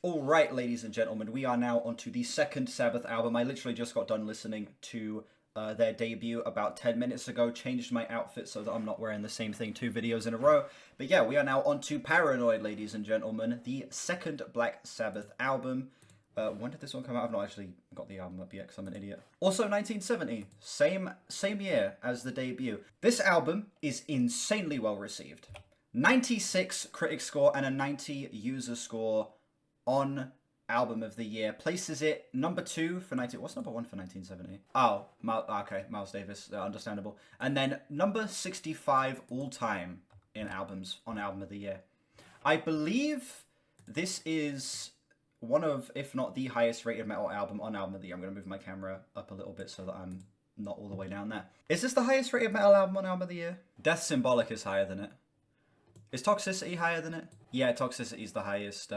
Alright, ladies and gentlemen, we are now onto the second Sabbath album. I literally just got done listening to their debut about 10 minutes ago, changed my outfit so that I'm not wearing the same thing 2 videos in a row. But yeah, we are now onto Paranoid, ladies and gentlemen, the second Black Sabbath album. When did this one come out? I've not actually got the album up yet because I'm an idiot. Also 1970, same year as the debut. This album is insanely well received. 96 critic score and a 90 user score on Album of the Year. Places it number 2 for 19... What's number 1 for 1970? Oh, okay, Miles Davis, understandable. And then number 65 all time in albums on Album of the Year. I believe this is one of, if not the highest rated metal album on Album of the Year. I'm going to move my camera up a little bit so that I'm not all the way down there. Is this the highest rated metal album on Album of the Year? Death Symbolic is higher than it. Is Toxicity higher than it? Yeah, Toxicity is the highest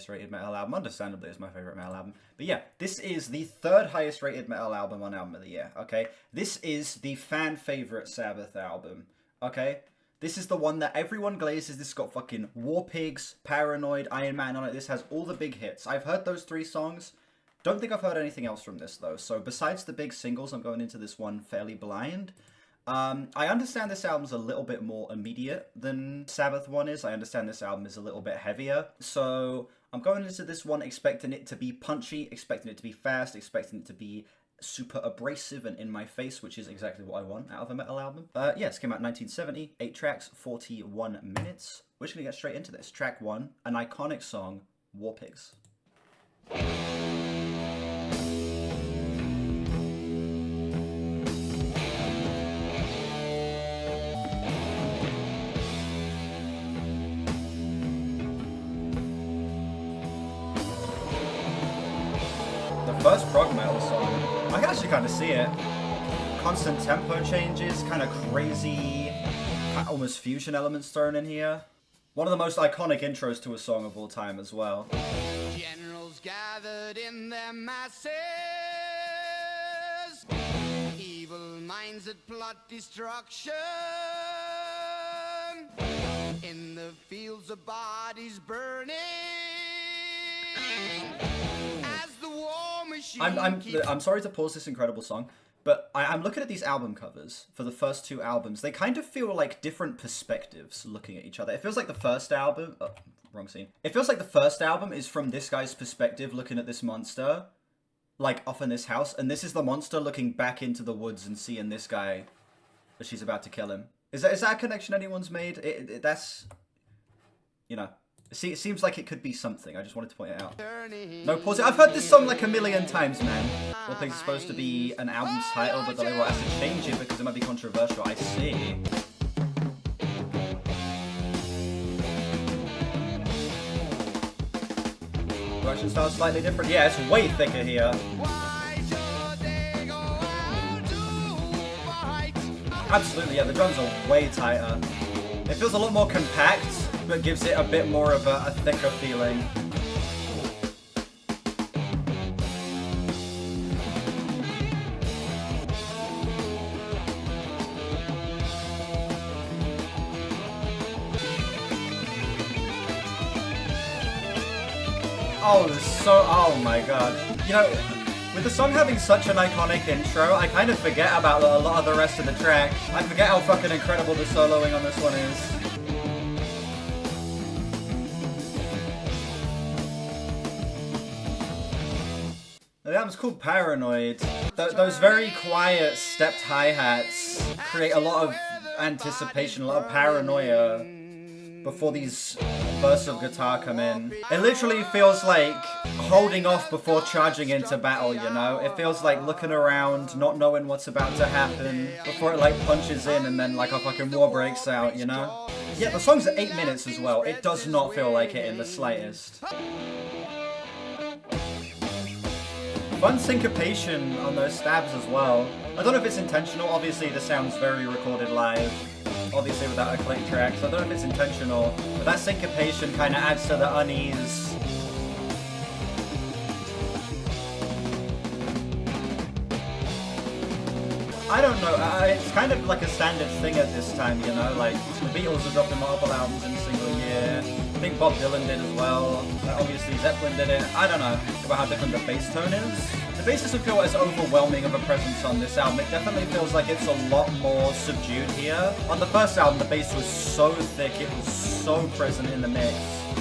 rated metal album. Understandably, it's my favorite metal album. But yeah, this is the 3rd highest rated metal album on Album of the Year, okay? This is the fan favorite Sabbath album, okay? This is the one that everyone glazes. This has got fucking War Pigs, Paranoid, Iron Man on it. This has all the big hits. I've heard those 3 songs. Don't think I've heard anything else from this, though. So besides the big singles, I'm going into this one fairly blind. I understand this album's a little bit more immediate than Sabbath one is. I understand this album is a little bit heavier. So I'm going into this one expecting it to be punchy, expecting it to be fast, expecting it to be super abrasive and in my face, which is exactly what I want out of a metal album. Yes, came out in 1970, 8 tracks, 41 minutes. We're just gonna get straight into this. Track 1, an iconic song, War Pigs. First prog metal song. I can actually kind of see it. Constant tempo changes, kind of crazy, almost fusion elements thrown in here. One of the most iconic intros to a song of all time as well. Generals gathered in their masses, evil minds that plot destruction, in the fields of bodies burning. I'm sorry to pause this incredible song, but I'm looking at these album covers for the first 2 albums. They kind of feel like different perspectives looking at each other. It feels like the first album... Oh, wrong scene. It feels like the first album is from this guy's perspective looking at this monster, like off in this house, and this is the monster looking back into the woods and seeing this guy as she's about to kill him. Is that a connection anyone's made? That's... You know... See, it seems like it could be something. I just wanted to point it out. No pause. I've heard this song like a million times, man. War Pigs is supposed to be an album's title, but the label has to change it because it might be controversial. I see. Production style slightly different. Yeah, it's way thicker here. Absolutely, yeah, the drums are way tighter. It feels a lot more compact, but gives it a bit more of a thicker feeling. Oh my god. You know, with the song having such an iconic intro, I kind of forget about a lot of the rest of the track. I forget how fucking incredible the soloing on this one is. The album's called Paranoid. Those very quiet stepped hi-hats create a lot of anticipation, a lot of paranoia before these bursts of guitar come in. It literally feels like holding off before charging into battle, you know? It feels like looking around, not knowing what's about to happen, before it like punches in and then like a fucking war breaks out, you know? Yeah, the song's at 8 minutes as well. It does not feel like it in the slightest. Fun syncopation on those stabs as well. I don't know if it's intentional. Obviously, this sounds very recorded live. Obviously, without a click track. So I don't know if it's intentional. But that syncopation kind of adds to the unease. I don't know. It's kind of like a standard thing at this time, you know? Like, the Beatles are dropping multiple albums in a single year. I think Bob Dylan did as well. Obviously Zeppelin did it. I don't know about how different the bass tone is. The bass doesn't feel as overwhelming of a presence on this album. It definitely feels like it's a lot more subdued here. On the first album, the bass was so thick, it was so present in the mix.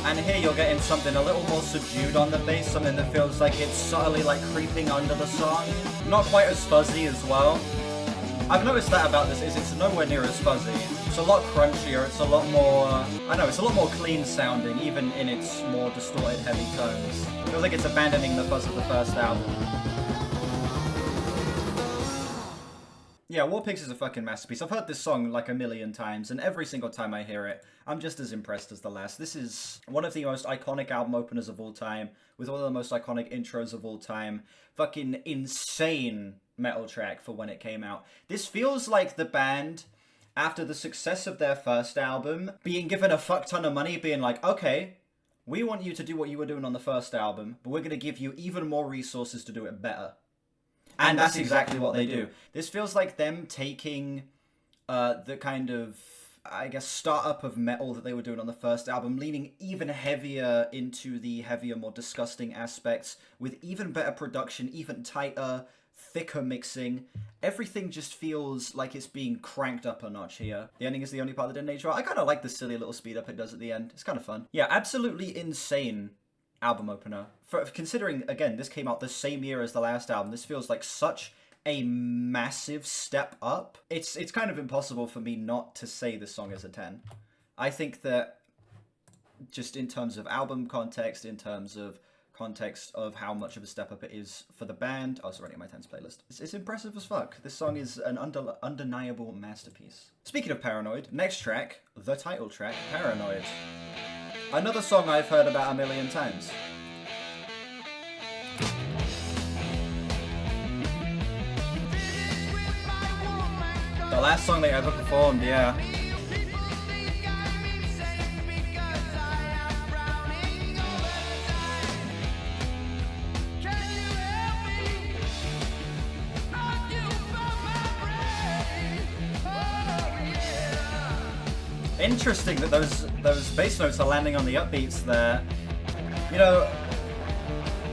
And here you're getting something a little more subdued on the bass, something that feels like it's subtly like creeping under the song. Not quite as fuzzy as well. I've noticed that about this, is it's nowhere near as fuzzy. It's a lot crunchier, it's a lot more, I know, it's a lot more clean sounding, even in its more distorted, heavy tones. It feels like it's abandoning the fuzz of the first album. Yeah, War Pigs is a fucking masterpiece. I've heard this song like a million times, and every single time I hear it, I'm just as impressed as the last. This is one of the most iconic album openers of all time, with one of the most iconic intros of all time. Fucking insane metal track for when it came out. This feels like the band, after the success of their first album, being given a fuck ton of money, being like, okay, we want you to do what you were doing on the first album, but we're going to give you even more resources to do it better. And that's exactly what they do. This feels like them taking the kind of, I guess, startup of metal that they were doing on the first album, leaning even heavier into the heavier, more disgusting aspects, with even better production, even tighter, thicker mixing. Everything just feels like it's being cranked up a notch here. The ending is the only part that didn't age well. I kind of like the silly little speed up it does at the end. It's kind of fun. Yeah, absolutely insane album opener. For considering, again, this came out the same year as the last album, this feels like such a massive step up. It's kind of impossible for me not to say this song is a 10. I think that just in terms of album context, in terms of context of how much of a step up it is for the band, I was already on my 10s playlist. It's impressive as fuck. This song is an undeniable masterpiece. Speaking of Paranoid, next track, the title track, Paranoid. Another song I've heard about a million times. The last song they ever performed, yeah. Interesting that those bass notes are landing on the upbeats there. You know,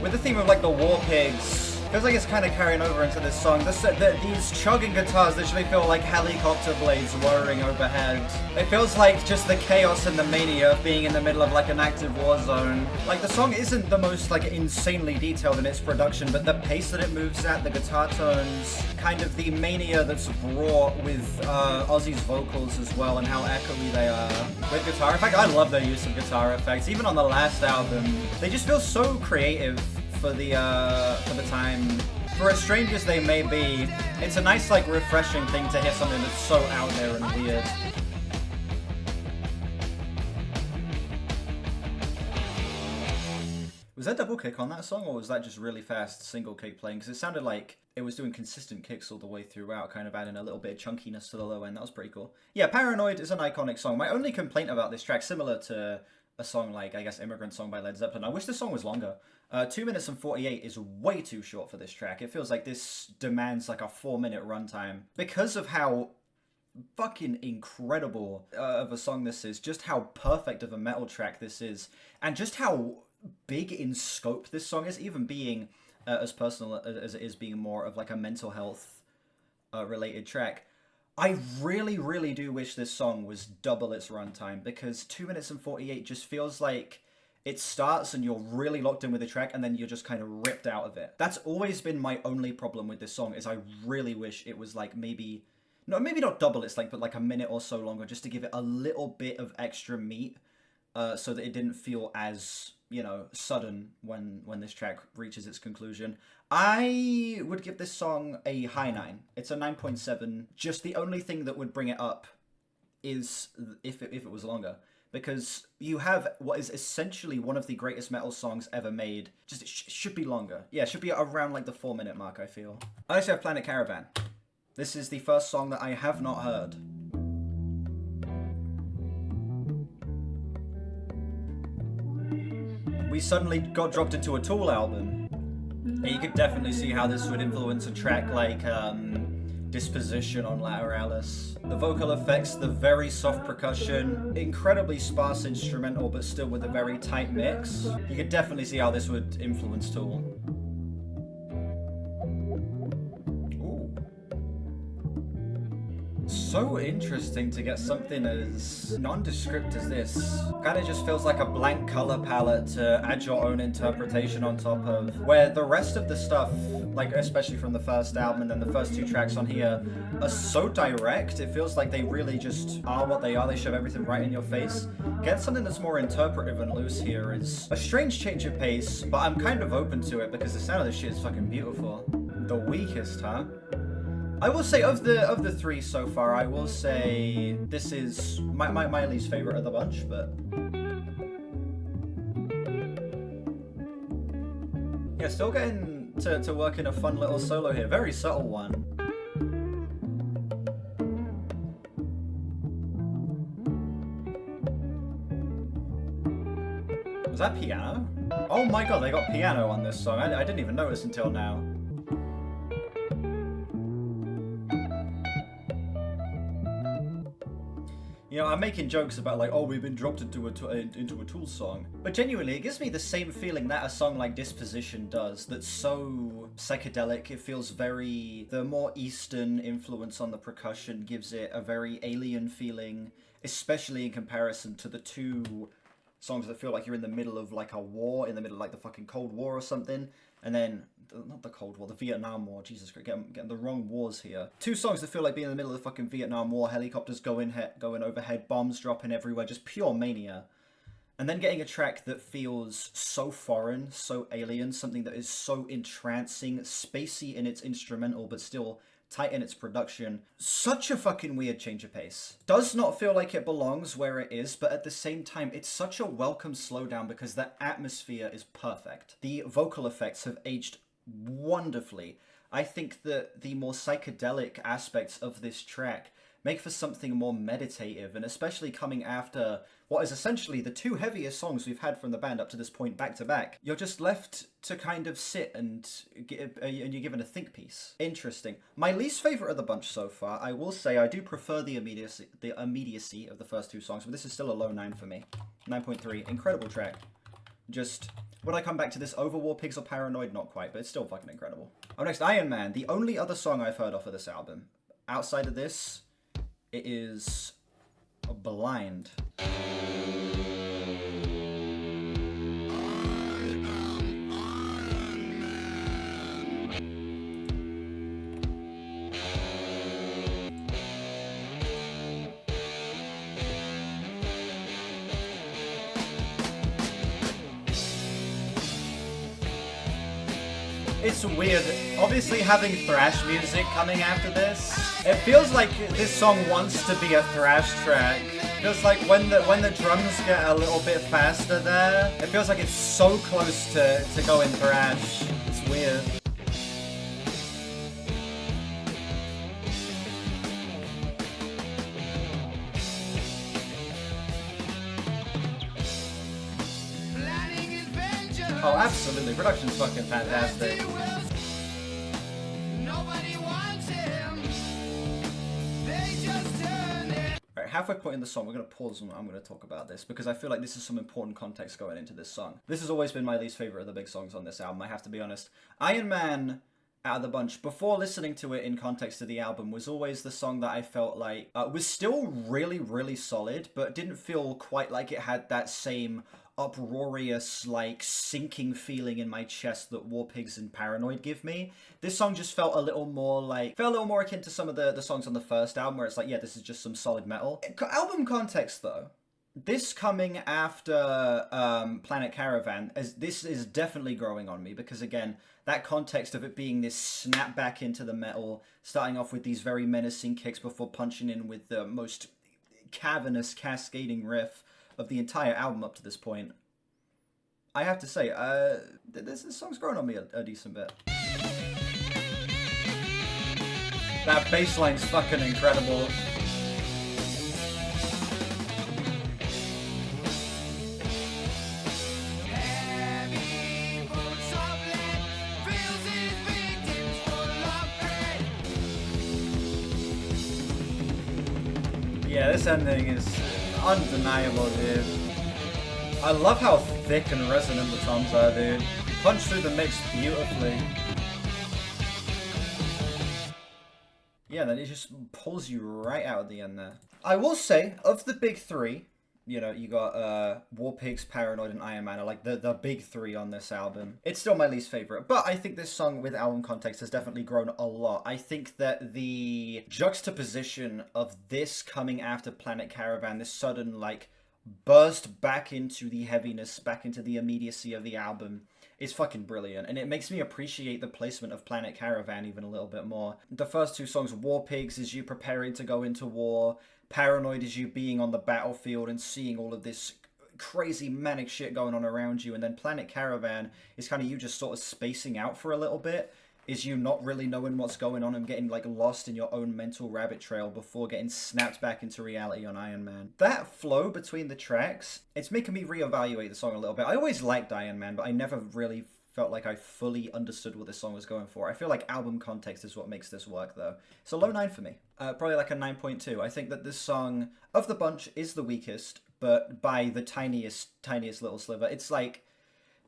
with the theme of like the War Pigs, feels like it's kind of carrying over into this song. These chugging guitars literally feel like helicopter blades whirring overhead. It feels like just the chaos and the mania of being in the middle of like an active war zone. Like the song isn't the most like insanely detailed in its production, but the pace that it moves at, the guitar tones, kind of the mania that's brought with Ozzy's vocals as well, and how echoey they are with guitar. In fact, I love their use of guitar effects. Even on the last album, they just feel so creative for the time. For as strange as they may be, it's a nice, like, refreshing thing to hear something that's so out there and weird. Was there double kick on that song, or was that just really fast single kick playing? Because it sounded like it was doing consistent kicks all the way throughout, kind of adding a little bit of chunkiness to the low end. That was pretty cool. Yeah, Paranoid is an iconic song. My only complaint about this track, similar to a song like, I guess, Immigrant Song by Led Zeppelin, I wish this song was longer. 2 minutes and 48 is way too short for this track. It feels like this demands like a 4-minute runtime. Because of how fucking incredible of a song this is, just how perfect of a metal track this is, and just how big in scope this song is, even being as personal as it is, being more of like a mental health related track. I really, really do wish this song was double its runtime, because 2 minutes and 48 just feels like it starts and you're really locked in with the track, and then you're just kind of ripped out of it. That's always been my only problem with this song, is I really wish it was like maybe not double its length, but like a minute or so longer, just to give it a little bit of extra meat, so that it didn't feel as, you know, sudden when this track reaches its conclusion. I would give this song a high 9. It's a 9.7. Just the only thing that would bring it up is if it was longer. Because you have what is essentially one of the greatest metal songs ever made. Just it should be longer. Yeah, it should be around like the 4-minute mark, I feel. I also have Planet Caravan. This is the first song that I have not heard. We suddenly got dropped into a Tool album. And you could definitely see how this would influence a track like disposition on Lateralis. The vocal effects, the very soft percussion, incredibly sparse instrumental, but still with a very tight mix. You could definitely see how this would influence Tool. So interesting to get something as nondescript as this. Kind of just feels like a blank color palette to add your own interpretation on top of, where the rest of the stuff, like especially from the first album and then the first 2 tracks on here, are so direct. It feels like they really just are what they are. They shove everything right in your face. Get something that's more interpretive and loose here is a strange change of pace, but I'm kind of open to it because the sound of this shit is fucking beautiful. The weakest, huh? I will say of the 3 so far, I will say this is my least favorite of the bunch, but yeah, still getting to work in a fun little solo here. Very subtle one. Was that piano? Oh my god, they got piano on this song. I didn't even notice until now. You know, I'm making jokes about like, oh, we've been dropped into a Tool song. But genuinely, it gives me the same feeling that a song like Disposition does, that's so psychedelic. It feels very... The more Eastern influence on the percussion gives it a very alien feeling, especially in comparison to the 2 songs that feel like you're in the middle of like a war, in the middle of like the fucking Cold War or something. And then, not the Cold War, the Vietnam War. Jesus Christ, getting the wrong wars here. 2 songs that feel like being in the middle of the fucking Vietnam War, helicopters going overhead, bombs dropping everywhere, just pure mania. And then getting a track that feels so foreign, so alien, something that is so entrancing, spacey in its instrumental, but still tight in its production. Such a fucking weird change of pace. Does not feel like it belongs where it is, but at the same time, it's such a welcome slowdown because the atmosphere is perfect. The vocal effects have aged wonderfully. I think that the more psychedelic aspects of this track make for something more meditative, and especially coming after what is essentially the 2 heaviest songs we've had from the band up to this point back to back. You're just left to kind of sit and you're given a think piece. Interesting. My least favorite of the bunch so far, I will say I do prefer the immediacy of the first 2 songs, but this is still a low 9 for me. 9.3. Incredible track. Just... Would I come back to this over War Pigs or Paranoid? Not quite, but it's still fucking incredible. Oh, next, Iron Man. The only other song I've heard off of this album. Outside of this, it is Blind. It's weird. Obviously having thrash music coming after this, it feels like this song wants to be a thrash track. It feels like when the drums get a little bit faster there, it feels like it's so close to going thrash. It's weird. Oh, absolutely. Production's fucking fantastic. Alright, halfway point in the song, we're going to pause and I'm going to talk about this because I feel like this is some important context going into this song. This has always been my least favorite of the big songs on this album, I have to be honest. Iron Man, out of the bunch, before listening to it in context of the album, was always the song that I felt like was still really, really solid, but didn't feel quite like it had that same uproarious, like, sinking feeling in my chest that War Pigs and Paranoid give me. This song just felt a little more akin to some of the songs on the first album, where it's like, yeah, this is just some solid metal. Album context, though. This coming after Planet Caravan, this is definitely growing on me, because again, that context of it being this snap back into the metal, starting off with these very menacing kicks before punching in with the most cavernous, cascading riff of the entire album up to this point. I have to say, this song's grown on me a decent bit. That bass line's fucking incredible. Yeah, this ending is undeniable, dude. I love how thick and resonant the toms are, dude. Punch through the mix beautifully. Yeah, then it just pulls you right out at the end there. I will say, of the big three, you know, you got War Pigs, Paranoid, and Iron Man are like the big three on this album. It's still my least favorite, but I think this song with album context has definitely grown a lot. I think that the juxtaposition of this coming after Planet Caravan, this sudden like burst back into the heaviness, back into the immediacy of the album, is fucking brilliant, and it makes me appreciate the placement of Planet Caravan even a little bit more. The first two songs, War Pigs, is you preparing to go into war. Paranoid is you being on the battlefield and seeing all of this crazy manic shit going on around you. And then Planet Caravan is kind of you just sort of spacing out for a little bit. Is you not really knowing what's going on and getting like lost in your own mental rabbit trail before getting snapped back into reality on Iron Man. That flow between the tracks, it's making me reevaluate the song a little bit. I always liked Iron Man, but I never really felt like I fully understood what this song was going for. I feel like album context is what makes this work, though. It's a low 9 for me. Probably like a 9.2. I think that this song, of the bunch, is the weakest, but by the tiniest little sliver. It's like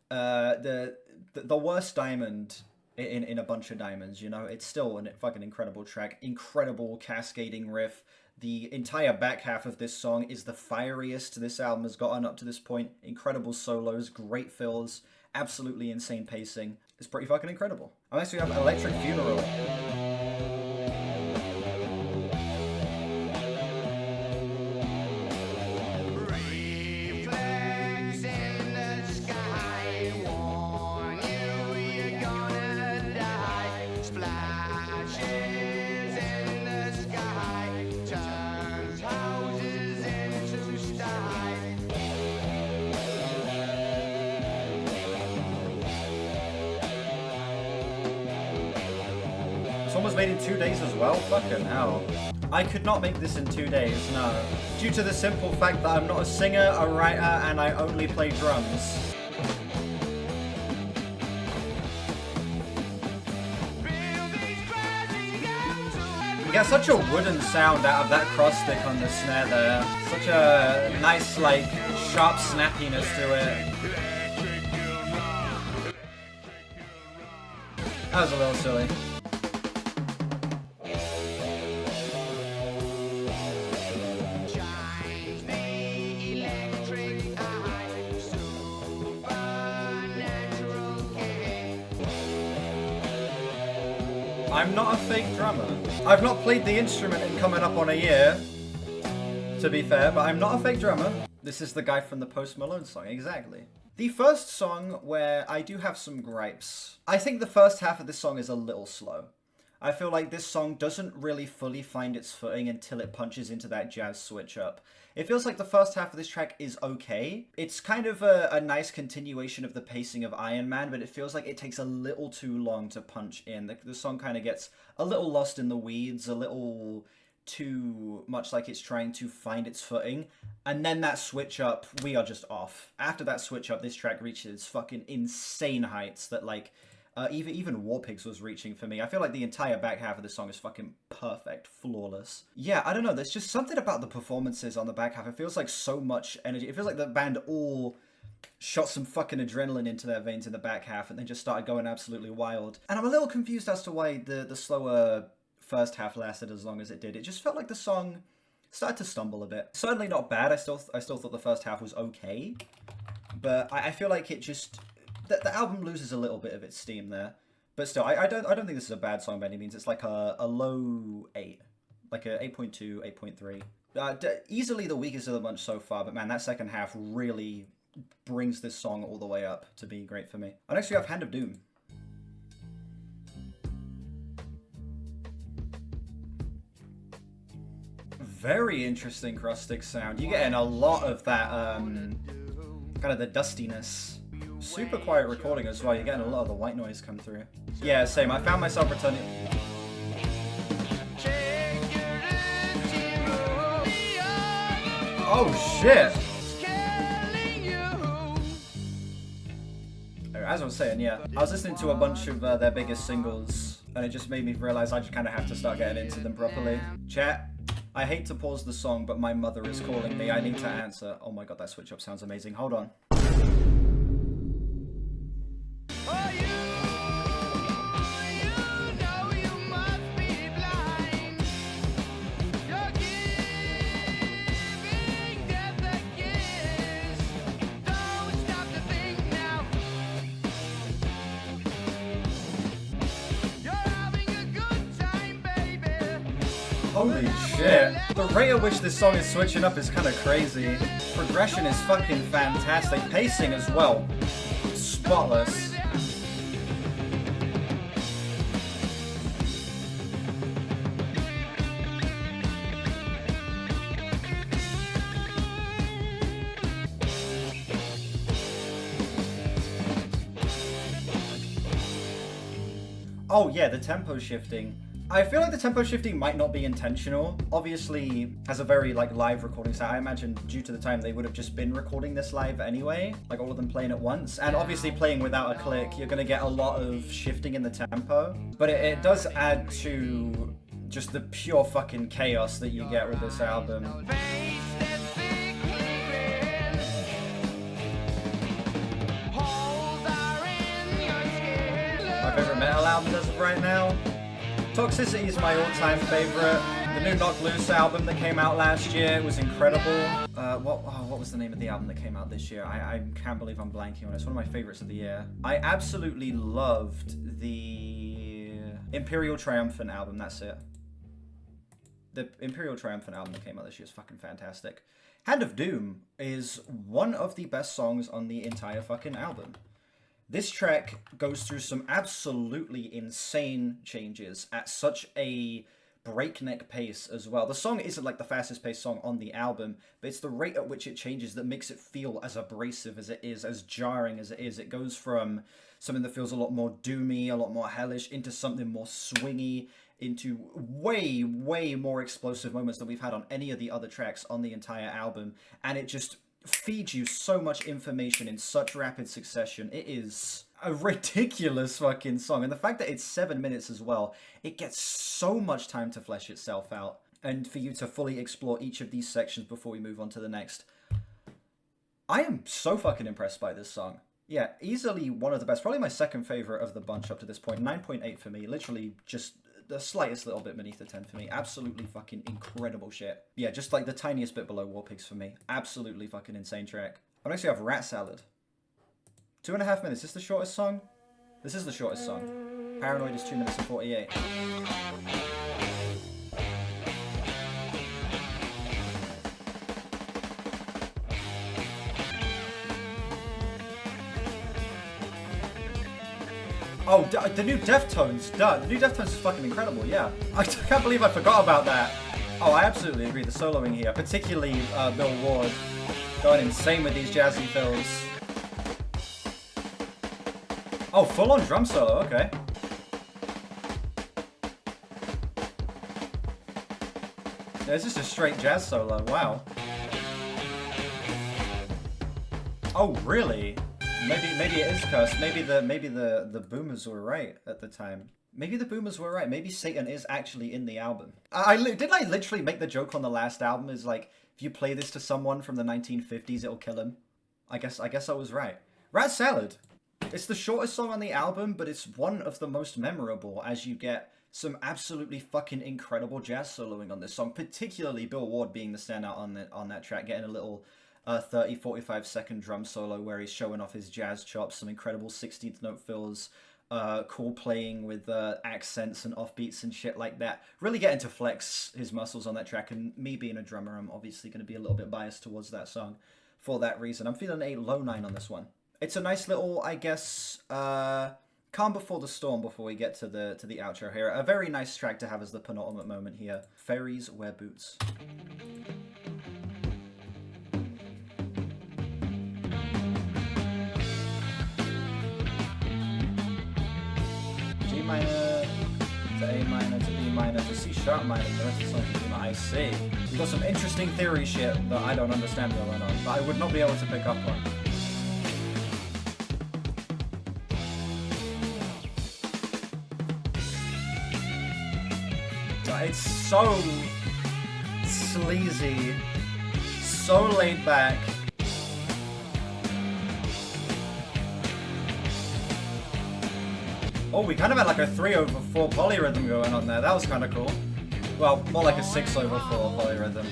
the worst diamond in a bunch of diamonds, you know? It's still a fucking incredible track. Incredible cascading riff. The entire back half of this song is the fieriest this album has gotten up to this point. Incredible solos, great fills, absolutely insane pacing. It's pretty fucking incredible. Next we have Electric Funeral. Almost made in 2 days as well? Fucking hell. I could not make this in 2 days, no. Due to the simple fact that I'm not a singer, a writer, and I only play drums. You get such a wooden sound out of that cross stick on the snare there. Such a nice, like, sharp snappiness to it. That was a little silly. I'm not a fake drummer. I've not played the instrument in coming up on a year, to be fair, but I'm not a fake drummer. This is the guy from the Post Malone song, exactly. The first song where I do have some gripes. I think the first half of this song is a little slow. I feel like this song doesn't really fully find its footing until it punches into that jazz switch up. It feels like the first half of this track is okay. It's kind of a nice continuation of the pacing of Iron Man, but it feels like it takes a little too long to punch in. The song kind of gets a little lost in the weeds, a little too much like it's trying to find its footing. And then that switch up, we are just off. After that switch up, this track reaches fucking insane heights that like... even War Pigs was reaching for me. I feel like the entire back half of the song is fucking perfect, flawless. Yeah, I don't know, there's just something about the performances on the back half. It feels like so much energy. It feels like the band all shot some fucking adrenaline into their veins in the back half and then just started going absolutely wild. And I'm a little confused as to why the slower first half lasted as long as it did. It just felt like the song started to stumble a bit. Certainly not bad. I still thought the first half was okay, but I feel like it just... The album loses a little bit of its steam there, but still, I don't think this is a bad song by any means. It's like a low 8, like a 8.2, 8.3. Easily the weakest of the bunch so far, but man, that second half really brings this song all the way up to be great for me. Next we have Hand of Doom. Very interesting cross stick sound. You're getting a lot of that kind of the dustiness. Super quiet recording as well. You're getting a lot of the white noise come through. Yeah, same. I found myself returning... Oh, shit! As I was saying, yeah. I was listening to a bunch of their biggest singles, and it just made me realize I just kind of have to start getting into them properly. Chat, I hate to pause the song, but my mother is calling me. I need to answer. Oh my god, that switch up sounds amazing. Hold on. Holy shit. The rate at which this song is switching up is kind of crazy. Progression is fucking fantastic. Pacing as well. Spotless. Oh yeah, the tempo shifting. I feel like the tempo shifting might not be intentional. Obviously, as a very like live recording set, I imagine due to the time they would have just been recording this live anyway, like all of them playing at once. And obviously playing without a click, you're gonna get a lot of shifting in the tempo. But it does add to just the pure fucking chaos that you get with this album. My favorite metal album as of right now. Toxicity is my all-time favorite. The new Knocked Loose album that came out last year was incredible. What was the name of the album that came out this year? I can't believe I'm blanking on it. It's one of my favorites of the year. I absolutely loved the Imperial Triumphant album, that's it. The Imperial Triumphant album that came out this year is fucking fantastic. Hand of Doom is one of the best songs on the entire fucking album. This track goes through some absolutely insane changes at such a breakneck pace as well. The song isn't like the fastest paced song on the album, but it's the rate at which it changes that makes it feel as abrasive as it is, as jarring as it is. It goes from something that feels a lot more doomy, a lot more hellish, into something more swingy, into way, way more explosive moments than we've had on any of the other tracks on the entire album. And it just feeds you so much information in such rapid succession. It is a ridiculous fucking song. And the fact that it's 7 minutes as well, it gets so much time to flesh itself out and for you to fully explore each of these sections before we move on to the next. I am so fucking impressed by this song. Yeah, easily one of the best, probably my second favorite of the bunch up to this point. 9.8 for me, literally just the slightest little bit beneath the 10 for me. Absolutely fucking incredible shit. Yeah, just like the tiniest bit below War Pigs for me. Absolutely fucking insane track. I next we have Rat Salad. 2.5 minutes. Is this the shortest song? This is the shortest song. Paranoid is 2 minutes and 48. Oh, the new Deftones, duh. The new Deftones is fucking incredible, yeah. I can't believe I forgot about that. Oh, I absolutely agree. The soloing here, particularly Bill Ward, going insane with these jazzy fills. Oh, full-on drum solo, okay. There's just a straight jazz solo, wow. Oh, really? Maybe it is cursed. Maybe the boomers were right at the time. Maybe the boomers were right. Maybe Satan is actually in the album. Didn't I literally make the joke on the last album is like, if you play this to someone from the 1950s, it'll kill him. I guess I was right. Rat Salad. It's the shortest song on the album, but it's one of the most memorable as you get some absolutely fucking incredible jazz soloing on this song, particularly Bill Ward being the standout on that track, getting a little 30-45 second drum solo where he's showing off his jazz chops, some incredible 16th note fills, cool playing with accents and offbeats and shit like that. Really getting to flex his muscles on that track, and me being a drummer, I'm obviously going to be a little bit biased towards that song for that reason. I'm feeling a low 9 on this one. It's a nice little, I guess, calm before the storm before we get to the outro here. A very nice track to have as the penultimate moment here. Fairies wear boots. G minor to A minor to B minor to C sharp minor, the rest of the song is B minor. I see. We've got some interesting theory shit that I don't understand going on, but I would not be able to pick up on. It's sleazy, so laid back. Oh, we kind of had like a 3/4 polyrhythm going on there. That was kind of cool. Well, more like a 6/4 polyrhythm.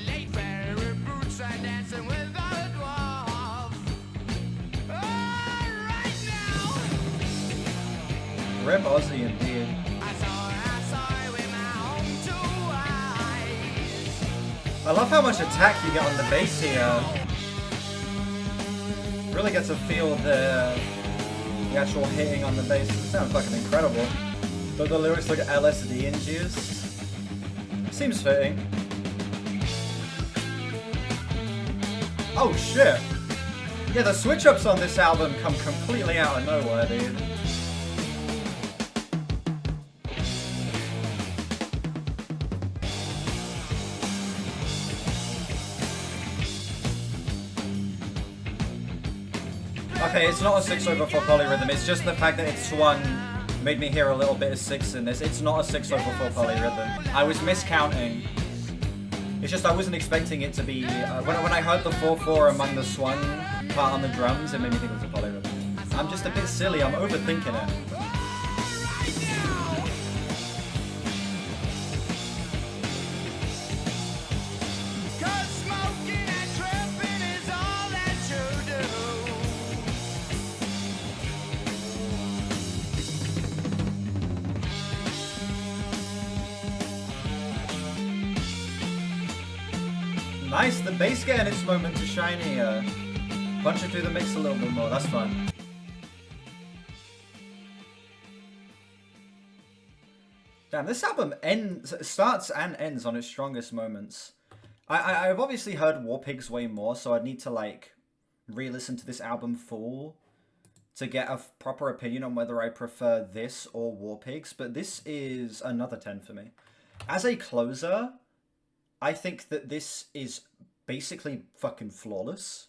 Rip Ozzy indeed. I love how much attack you get on the bass here. Really get to feel the actual hitting on the bass. It sounds fucking incredible. Though the lyrics look LSD induced. Seems fitting. Oh shit! Yeah, the switch ups on this album come completely out of nowhere, dude. Okay, it's not a 6/4 polyrhythm, it's just the fact that it swung made me hear a little bit of 6 in this. It's not a 6/4 polyrhythm. I was miscounting. It's just I wasn't expecting it to be... when I heard the 4/4 among the swung part on the drums, it made me think it was a polyrhythm. I'm just a bit silly, I'm overthinking it. Nice, the bass getting its moment to shine here. Punch it through the mix a little bit more, that's fun. Damn, this album starts and ends on its strongest moments. I've obviously heard War Pigs way more, so I'd need to like re-listen to this album full to get a proper opinion on whether I prefer this or War Pigs, but this is another 10 for me. As a closer, I think that this is basically fucking flawless.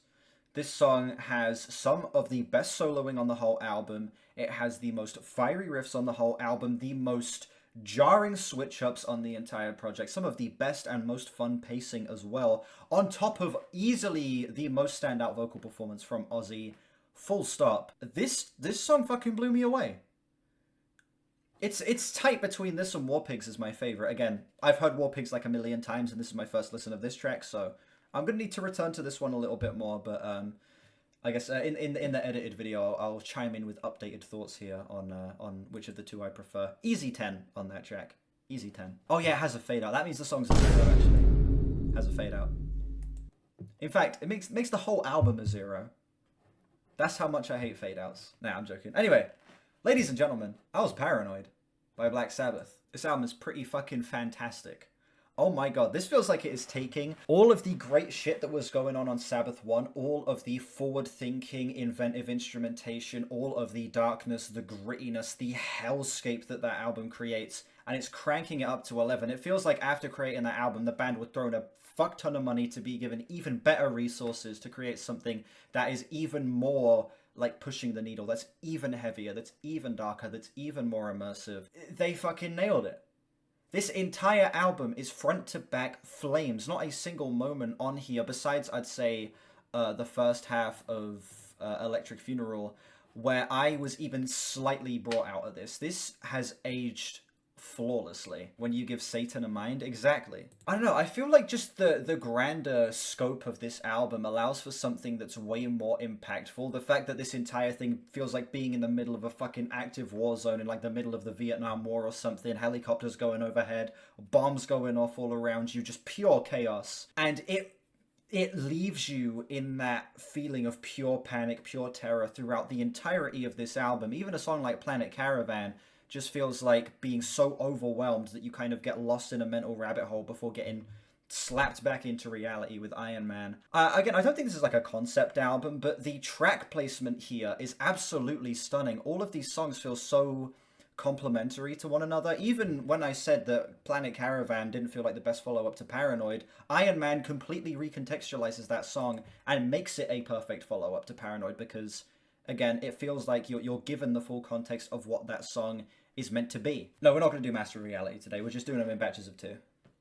This song has some of the best soloing on the whole album. It has the most fiery riffs on the whole album, the most jarring switch-ups on the entire project, some of the best and most fun pacing as well, on top of easily the most standout vocal performance from Ozzy, full stop. This song fucking blew me away. It's tight between this and War Pigs as my favorite. Again, I've heard War Pigs like a million times, and this is my first listen of this track, so I'm gonna need to return to this one a little bit more. But I guess in the edited video, I'll chime in with updated thoughts here on which of the two I prefer. Easy 10 on that track. Easy 10. Oh yeah, it has a fade out. That means the song's a 0 actually. Has a fade out. In fact, it makes the whole album a 0. That's how much I hate fade outs. Nah, I'm joking. Anyway, ladies and gentlemen, I was Paranoid by Black Sabbath. This album is pretty fucking fantastic. Oh my god, this feels like it is taking all of the great shit that was going on Sabbath 1, all of the forward-thinking, inventive instrumentation, all of the darkness, the grittiness, the hellscape that album creates, and it's cranking it up to 11. It feels like after creating that album, the band were thrown a fuck ton of money to be given even better resources to create something that is even more like pushing the needle, that's even heavier, that's even darker, that's even more immersive. They fucking nailed it. This entire album is front to back flames, not a single moment on here besides, I'd say, the first half of Electric Funeral, where I was even slightly brought out of this. This has aged flawlessly. When you give Satan a mind, exactly. I don't know, I feel like just the grander scope of this album allows for something that's way more impactful. The fact that this entire thing feels like being in the middle of a fucking active war zone in like the middle of the Vietnam War or something, helicopters going overhead, bombs going off all around you, just pure chaos. And it leaves you in that feeling of pure panic, pure terror throughout the entirety of this album. Even a song like Planet Caravan just feels like being so overwhelmed that you kind of get lost in a mental rabbit hole before getting slapped back into reality with Iron Man. Again, I don't think this is like a concept album, but the track placement here is absolutely stunning. All of these songs feel so complementary to one another. Even when I said that Planet Caravan didn't feel like the best follow-up to Paranoid, Iron Man completely recontextualizes that song and makes it a perfect follow-up to Paranoid because, again, it feels like you're given the full context of what that song is meant to be. No, we're not going to do Master of Reality today. We're just doing them in batches of 2.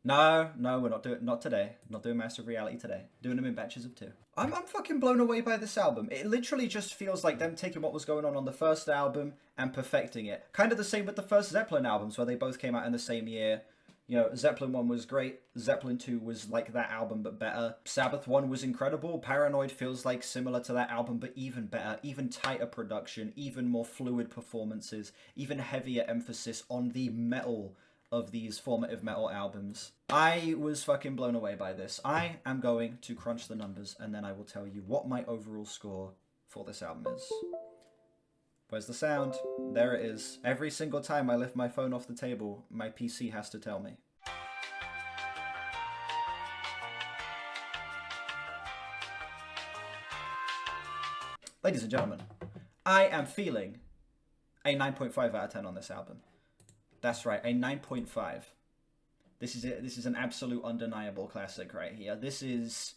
No, we're not today. Not doing Massive Reality today. Doing them in batches of 2. I'm fucking blown away by this album. It literally just feels like them taking what was going on the first album and perfecting it. Kind of the same with the first Zeppelin albums, where they both came out in the same year. You know, Zeppelin 1 was great. Zeppelin 2 was like that album, but better. Sabbath 1 was incredible. Paranoid feels like similar to that album, but even better. Even tighter production, even more fluid performances, even heavier emphasis on the metal of these formative metal albums. I was fucking blown away by this. I am going to crunch the numbers, and then I will tell you what my overall score for this album is. Where's the sound? There it is. Every single time I lift my phone off the table, my PC has to tell me. Ladies and gentlemen, I am feeling a 9.5 out of 10 on this album. That's right, a 9.5. This is an absolute undeniable classic right here. This is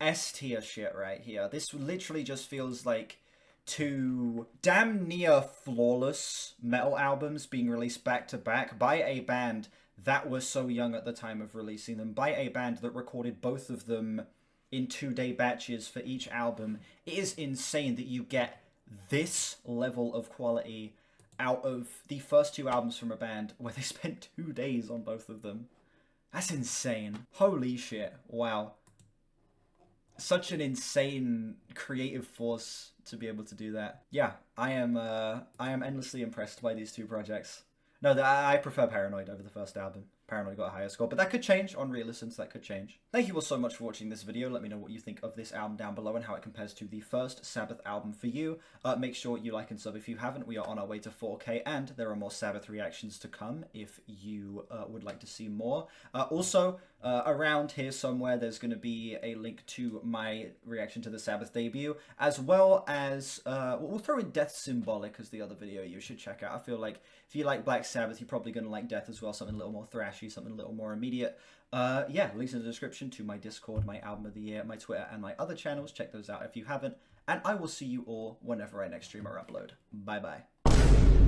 S-tier shit right here. This literally just feels like 2 damn near flawless metal albums being released back to back by a band that was so young at the time of releasing them, by a band that recorded both of them in 2-day batches for each album. It is insane that you get this level of quality out of the first 2 albums from a band where they spent 2 days on both of them. That's insane. Holy shit. Wow. Such an insane creative force to be able to do that. Yeah, I am endlessly impressed by these 2 projects. No, I prefer Paranoid over the first album. Paranoid got a higher score, but that could change on re-listens. That could change. Thank you all so much for watching this video. Let me know what you think of this album down below and how it compares to the first Sabbath album for you. Make sure you like and sub if you haven't. We are on our way to 4K, and there are more Sabbath reactions to come if you would like to see more. Also, around here somewhere, there's going to be a link to my reaction to the Sabbath debut, as well as we'll throw in Death Symbolic as the other video you should check out. I feel like if you like Black Sabbath, you're probably going to like Death as well, something a little more thrashy, something a little more immediate. Yeah, links in the description to my Discord, my Album of the Year, my Twitter, and my other channels. Check those out if you haven't. And I will see you all whenever I next stream or upload. Bye-bye.